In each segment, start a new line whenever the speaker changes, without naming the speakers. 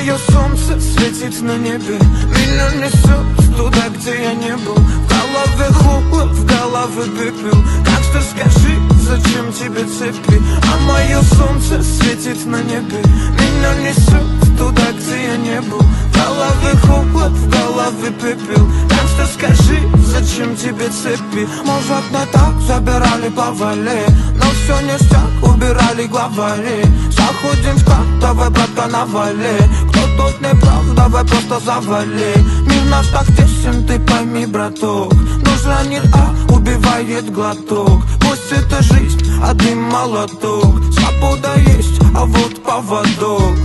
мое солнце светит на небе. Меня несет туда, где я не был. В голове холод, в голове пепел. Как что скажи, зачем тебе цепи? А мое солнце светит на небе. Меня несет туда, где я не был. В голове холод, в голове пепел. Так что скажи, зачем тебе цепи? Может, не так забирали, плавали, но все ништяк, убирали главари. Заходим в хат, давай, братка, навали. Кто тут не прав, давай просто завали. Мир наш так тесен, ты пойми, браток. Нужно не убивает глоток. Пусть это жизнь, один молоток. Свобода есть, а вот поводок.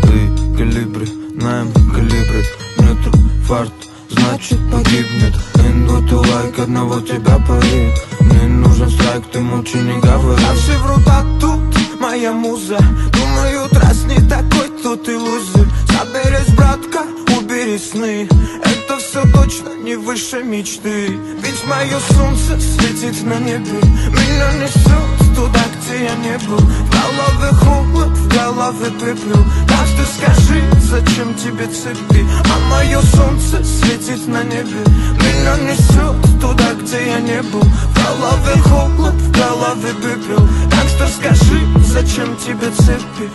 Ты калибри, наем калибри. Нету фарт, значит погибнет. Нету лайк, одного тебя парит. Мне нужен страйк, ты молчи, не говори. А все врут, а тут моя муза. Думают, раз не такой, то ты лузер. Соберись, братка, убери сны. Это все точно не выше мечты. Ведь мое солнце светит на небе. Меня несет туда, где я не был. В голове холод, в голове пепел. Так что скажи, зачем тебе цепи? А мое солнце светит на небе. Меня несет туда, где я не был. В голове холод, в голове пепел. Так что скажи, зачем тебе цепи?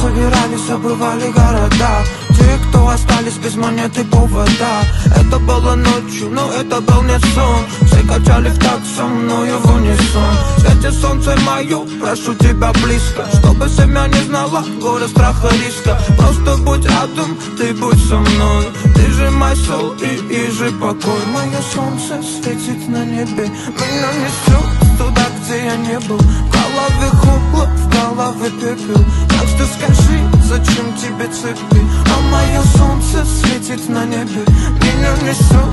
Собирались, обрывали города. Те, кто остались без монеты повода. Это было ночью, но это был не сон. Все качали в такт со мною в унисон. Свете солнце мое, прошу тебя близко. Чтобы семья не знала горя, страха, риска. Просто будь рядом, ты будь со мной. Ты же мой сол и же покой. Мое солнце светит на небе. Меня несет туда, где я не был. В голове холод, в голове пепел. Так что скажи, зачем тебе цепи? А мое солнце светит на небе. Меня несет